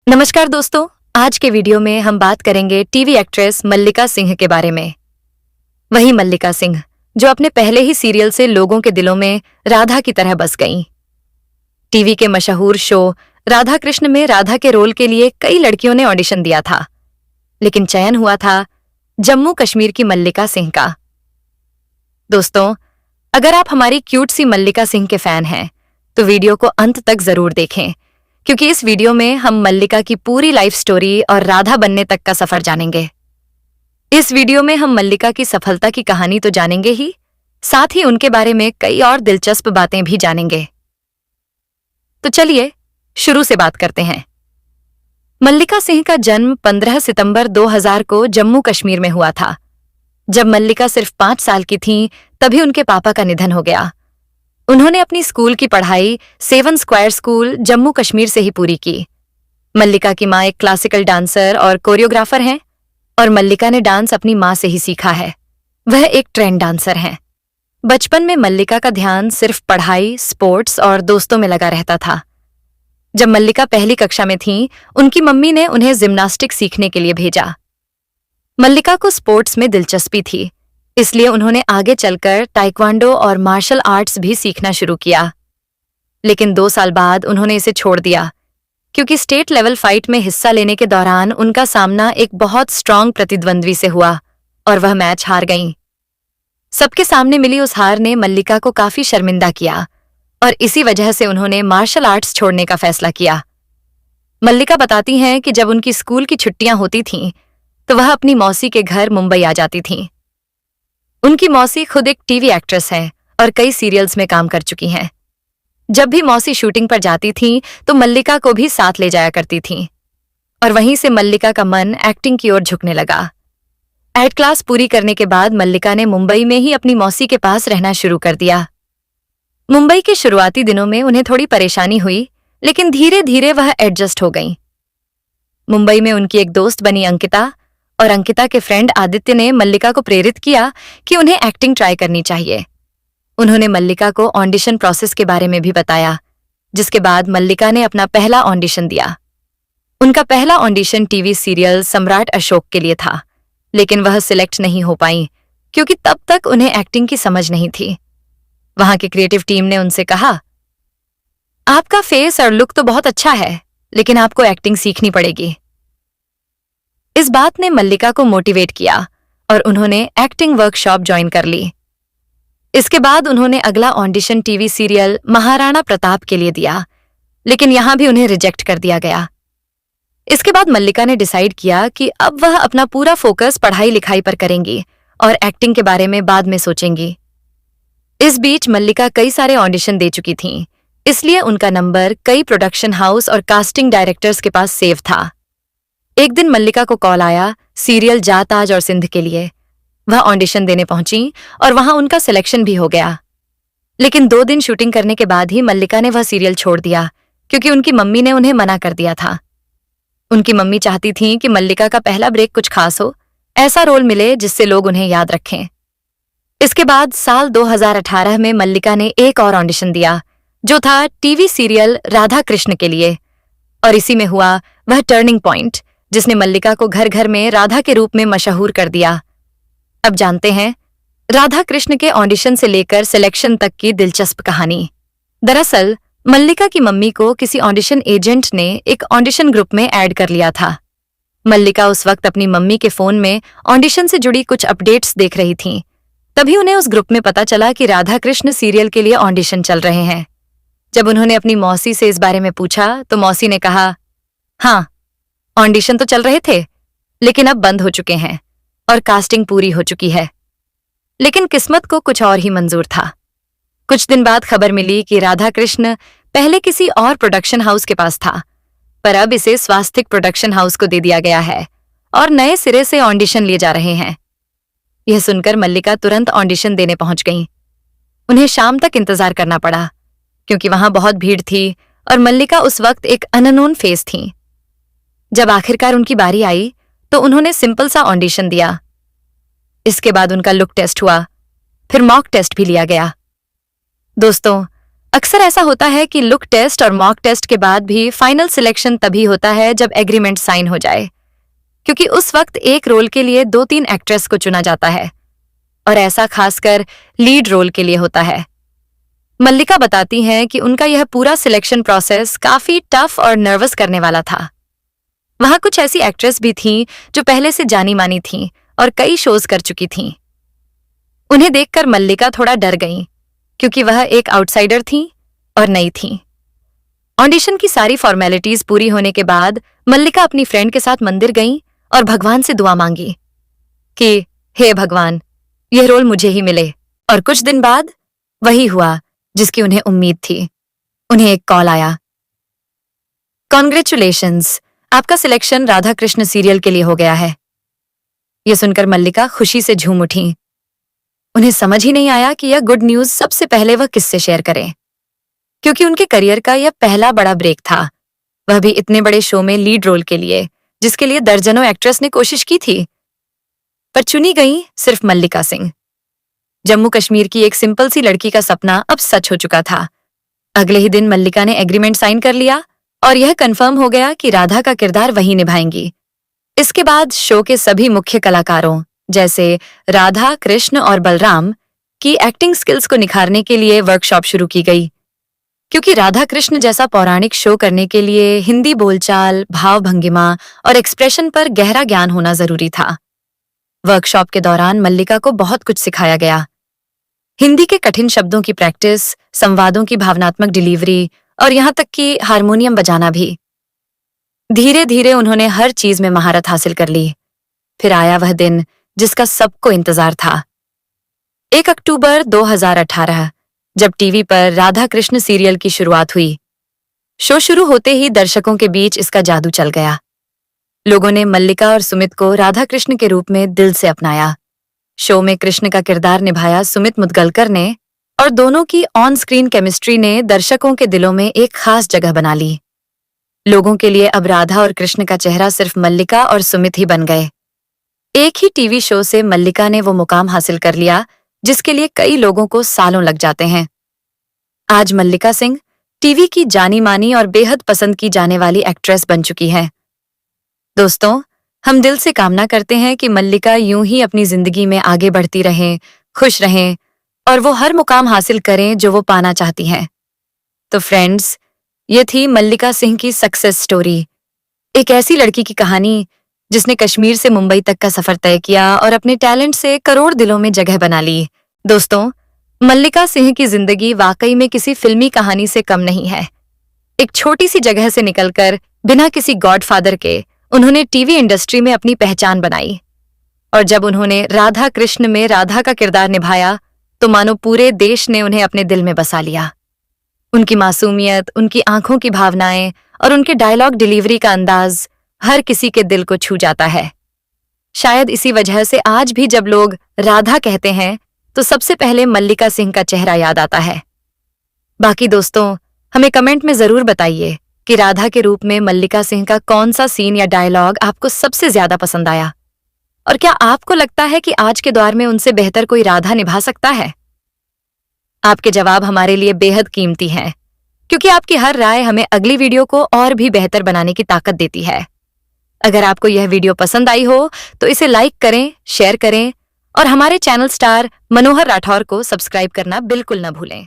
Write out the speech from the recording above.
नमस्कार दोस्तों, आज के वीडियो में हम बात करेंगे टीवी एक्ट्रेस मल्लिका सिंह के बारे में। वही मल्लिका सिंह जो अपने पहले ही सीरियल से लोगों के दिलों में राधा की तरह बस गईं। टीवी के मशहूर शो राधा कृष्ण में राधा के रोल के लिए कई लड़कियों ने ऑडिशन दिया था, लेकिन चयन हुआ था जम्मू कश्मीर की मल्लिका सिंह का। दोस्तों, अगर आप हमारी क्यूट सी मल्लिका सिंह के फैन हैं तो वीडियो को अंत तक जरूर देखें, क्योंकि इस वीडियो में हम मल्लिका की पूरी लाइफ स्टोरी और राधा बनने तक का सफर जानेंगे। इस वीडियो में हम मल्लिका की सफलता की कहानी तो जानेंगे ही, साथ ही उनके बारे में कई और दिलचस्प बातें भी जानेंगे। तो चलिए शुरू से बात करते हैं। मल्लिका सिंह का जन्म 15 सितंबर 2000 को जम्मू कश्मीर में हुआ था। जब मल्लिका सिर्फ 5 साल की थीं, तभी उनके पापा का निधन हो गया। उन्होंने अपनी स्कूल की पढ़ाई 7 स्क्वायर स्कूल जम्मू कश्मीर से ही पूरी की। मल्लिका की माँ एक क्लासिकल डांसर और कोरियोग्राफर हैं और मल्लिका ने डांस अपनी माँ से ही सीखा है। वह एक ट्रेंड डांसर हैं। बचपन में मल्लिका का ध्यान सिर्फ पढ़ाई, स्पोर्ट्स और दोस्तों में लगा रहता था। जब मल्लिका पहली कक्षा में थीं, उनकी मम्मी ने उन्हें जिम्नास्टिक सीखने के लिए भेजा। मल्लिका को स्पोर्ट्स में दिलचस्पी थी, इसलिए उन्होंने आगे चलकर ताइक्वांडो और मार्शल आर्ट्स भी सीखना शुरू किया। लेकिन 2 साल बाद उन्होंने इसे छोड़ दिया, क्योंकि स्टेट लेवल फाइट में हिस्सा लेने के दौरान उनका सामना एक बहुत स्ट्रांग प्रतिद्वंद्वी से हुआ और वह मैच हार गईं। सबके सामने मिली उस हार ने मल्लिका को काफी शर्मिंदा किया और इसी वजह से उन्होंने मार्शल आर्ट्स छोड़ने का फैसला किया। मल्लिका बताती हैं कि जब उनकी स्कूल की छुट्टियां होती थीं, तो वह अपनी मौसी के घर मुंबई आ जाती थीं। उनकी मौसी खुद एक टीवी एक्ट्रेस है और कई सीरियल्स में काम कर चुकी हैं। जब भी मौसी शूटिंग पर जाती थीं, तो मल्लिका को भी साथ ले जाया करती थीं और वहीं से मल्लिका का मन एक्टिंग की ओर झुकने लगा। 8 क्लास पूरी करने के बाद मल्लिका ने मुंबई में ही अपनी मौसी के पास रहना शुरू कर दिया। मुंबई के शुरुआती दिनों में उन्हें थोड़ी परेशानी हुई, लेकिन धीरे धीरे वह एडजस्ट हो गईं। मुंबई में उनकी एक दोस्त बनी अंकिता, और अंकिता के फ्रेंड आदित्य ने मल्लिका को प्रेरित किया कि उन्हें एक्टिंग ट्राई करनी चाहिए। उन्होंने मल्लिका को ऑडिशन प्रोसेस के बारे में भी बताया, जिसके बाद मल्लिका ने अपना पहला ऑडिशन दिया। उनका पहला ऑडिशन टीवी सीरियल सम्राट अशोक के लिए था, लेकिन वह सिलेक्ट नहीं हो पाई, क्योंकि तब तक उन्हें एक्टिंग की समझ नहीं थी। वहां की क्रिएटिव टीम ने उनसे कहा, आपका फेस और लुक तो बहुत अच्छा है, लेकिन आपको एक्टिंग सीखनी पड़ेगी। इस बात ने मल्लिका को मोटिवेट किया और उन्होंने एक्टिंग वर्कशॉप ज्वाइन कर ली। इसके बाद उन्होंने अगला audition TV serial Maharana Pratap के लिए दिया, लेकिन यहां भी उन्हें रिजेक्ट कर दिया गया। इसके बाद मल्लिका ने डिसाइड किया कि अब वह अपना पूरा फोकस पढ़ाई लिखाई पर करेंगी और एक्टिंग के बारे में बाद में सोचेंगी। इस बीच मल्लिका कई सारे ऑडिशन दे चुकी थीं, इसलिए उनका नंबर कई प्रोडक्शन हाउस और कास्टिंग डायरेक्टर्स के पास सेव था। एक दिन मल्लिका को कॉल आया सीरियल जा ताज और सिंध के लिए। वह ऑडिशन देने पहुंची और वहां उनका सिलेक्शन भी हो गया। लेकिन 2 दिन शूटिंग करने के बाद ही मल्लिका ने वह सीरियल छोड़ दिया, क्योंकि उनकी मम्मी ने उन्हें मना कर दिया था। उनकी मम्मी चाहती थीं कि मल्लिका का पहला ब्रेक कुछ खास हो, ऐसा रोल मिले जिससे लोग उन्हें याद रखें। इसके बाद साल 2018 में मल्लिका ने एक और ऑडिशन दिया, जो था टीवी सीरियल राधा कृष्ण के लिए, और इसी में हुआ वह टर्निंग पॉइंट जिसने मल्लिका को घर घर में राधा के रूप में मशहूर कर दिया। अब जानते हैं राधा कृष्ण के ऑडिशन से लेकर सिलेक्शन तक की दिलचस्प कहानी। दरअसल मल्लिका की मम्मी को किसी ऑडिशन एजेंट ने एक ऑडिशन ग्रुप में ऐड कर लिया था। मल्लिका उस वक्त अपनी मम्मी के फोन में ऑडिशन से जुड़ी कुछ अपडेट्स देख रही थीं। तभी उन्हें उस ग्रुप में पता चला कि राधा कृष्ण सीरियल के लिए ऑडिशन चल रहे हैं। जब उन्होंने अपनी मौसी से इस बारे में पूछा तो मौसी ने कहा, हाँ, ऑडिशन तो चल रहे थे, लेकिन अब बंद हो चुके हैं और कास्टिंग पूरी हो चुकी है। लेकिन किस्मत को कुछ और ही मंजूर था। कुछ दिन बाद खबर मिली कि राधा कृष्ण पहले किसी और प्रोडक्शन हाउस के पास था, पर अब इसे स्वास्तिक प्रोडक्शन हाउस को दे दिया गया है और नए सिरे से ऑडिशन लिए जा रहे हैं। यह सुनकर मल्लिका तुरंत ऑडिशन देने पहुंच गईं। उन्हें शाम तक इंतजार करना पड़ा, क्योंकि वहां बहुत भीड़ थी और मल्लिका उस वक्त एक अननोन फेस थी। जब आखिरकार उनकी बारी आई तो उन्होंने सिंपल सा ऑडिशन दिया। इसके बाद उनका लुक टेस्ट हुआ, फिर मॉक टेस्ट भी लिया गया। दोस्तों, अक्सर ऐसा होता है कि लुक टेस्ट और मॉक टेस्ट के बाद भी फाइनल सिलेक्शन तभी होता है जब एग्रीमेंट साइन हो जाए, क्योंकि उस वक्त एक रोल के लिए 2-3 एक्ट्रेस को चुना जाता है और ऐसा खासकर लीड रोल के लिए होता है। मल्लिका बताती हैं कि उनका यह पूरा सिलेक्शन प्रोसेस काफी टफ और नर्वस करने वाला था। वहां कुछ ऐसी एक्ट्रेस भी थीं जो पहले से जानी मानी थीं और कई शोज कर चुकी थीं। उन्हें देखकर मल्लिका थोड़ा डर गईं, क्योंकि वह एक आउटसाइडर थीं और नई थीं। ऑडिशन की सारी फॉर्मेलिटीज पूरी होने के बाद मल्लिका अपनी फ्रेंड के साथ मंदिर गईं और भगवान से दुआ मांगी कि हे भगवान, यह रोल मुझे ही मिले। और कुछ दिन बाद वही हुआ जिसकी उन्हें उम्मीद थी। उन्हें एक कॉल आया। कॉन्ग्रेचुलेशंस, आपका सिलेक्शन राधा कृष्ण सीरियल के लिए हो गया है। यह सुनकर मल्लिका खुशी से झूम उठी। उन्हें समझ ही नहीं आया कि यह गुड न्यूज सबसे पहले वह किससे शेयर करें, क्योंकि उनके करियर का यह पहला बड़ा ब्रेक था, वह भी इतने बड़े शो में लीड रोल के लिए, जिसके लिए दर्जनों एक्ट्रेस ने कोशिश की थी, पर चुनी गई सिर्फ मल्लिका सिंह। जम्मू कश्मीर की एक सिंपल सी लड़की का सपना अब सच हो चुका था। अगले ही दिन मल्लिका ने एग्रीमेंट साइन कर लिया और यह कंफर्म हो गया कि राधा का किरदार वही निभाएंगी। इसके बाद शो के सभी मुख्य कलाकारों जैसे राधा, कृष्ण और बलराम की एक्टिंग स्किल्स को निखारने के लिए वर्कशॉप शुरू की गई, क्योंकि राधा कृष्ण जैसा पौराणिक शो करने के लिए हिंदी बोलचाल, भाव भंगिमा और एक्सप्रेशन पर गहरा ज्ञान होना जरूरी था। वर्कशॉप के दौरान मल्लिका को बहुत कुछ सिखाया गया। हिंदी के कठिन शब्दों की प्रैक्टिस, संवादों की भावनात्मक डिलीवरी और यहाँ तक कि हारमोनियम बजाना भी। धीरे धीरे उन्होंने हर चीज में महारत हासिल कर ली। फिर आया वह दिन जिसका सबको इंतजार था। 1 अक्टूबर 2018, जब टीवी पर राधा कृष्ण सीरियल की शुरुआत हुई। शो शुरू होते ही दर्शकों के बीच इसका जादू चल गया। लोगों ने मल्लिका और सुमित को राधा कृष्ण के रूप में दिल से अपनाया। शो में कृष्ण का किरदार निभाया सुमित मुदगलकर ने, और दोनों की ऑन स्क्रीन केमिस्ट्री ने दर्शकों के दिलों में एक खास जगह बना ली। लोगों के लिए अब राधा और कृष्ण का चेहरा सिर्फ मल्लिका और सुमित ही बन गए। एक ही टीवी शो से मल्लिका ने वो मुकाम हासिल कर लिया जिसके लिए कई लोगों को सालों लग जाते हैं। आज मल्लिका सिंह टीवी की जानी मानी और बेहद पसंद की जाने वाली एक्ट्रेस बन चुकी है। दोस्तों, हम दिल से कामना करते हैं कि मल्लिका यूं ही अपनी जिंदगी में आगे बढ़ती रहें, खुश रहें और वो हर मुकाम हासिल करें जो वो पाना चाहती हैं। तो फ्रेंड्स, ये थी मल्लिका सिंह की सक्सेस स्टोरी। एक ऐसी लड़की की कहानी जिसने कश्मीर से मुंबई तक का सफर तय किया और अपने टैलेंट से करोड़ दिलों में जगह बना ली। दोस्तों, मल्लिका सिंह की जिंदगी वाकई में किसी फिल्मी कहानी से कम नहीं है। एक छोटी सी जगह से निकलकर बिना किसी गॉडफादर के उन्होंने टीवी इंडस्ट्री में अपनी पहचान बनाई, और जब उन्होंने राधा कृष्ण में राधा का किरदार निभाया तो मानो पूरे देश ने उन्हें अपने दिल में बसा लिया। उनकी मासूमियत, उनकी आंखों की भावनाएं और उनके डायलॉग डिलीवरी का अंदाज हर किसी के दिल को छू जाता है। शायद इसी वजह से आज भी जब लोग राधा कहते हैं तो सबसे पहले मल्लिका सिंह का चेहरा याद आता है। बाकी दोस्तों, हमें कमेंट में जरूर बताइए कि राधा के रूप में मल्लिका सिंह का कौन सा सीन या डायलॉग आपको सबसे ज्यादा पसंद आया, और क्या आपको लगता है कि आज के दौर में उनसे बेहतर कोई राधा निभा सकता है? आपके जवाब हमारे लिए बेहद कीमती हैं, क्योंकि आपकी हर राय हमें अगली वीडियो को और भी बेहतर बनाने की ताकत देती है। अगर आपको यह वीडियो पसंद आई हो तो इसे लाइक करें, शेयर करें और हमारे चैनल स्टार मनोहर राठौर को सब्सक्राइब करना बिल्कुल न भूलें।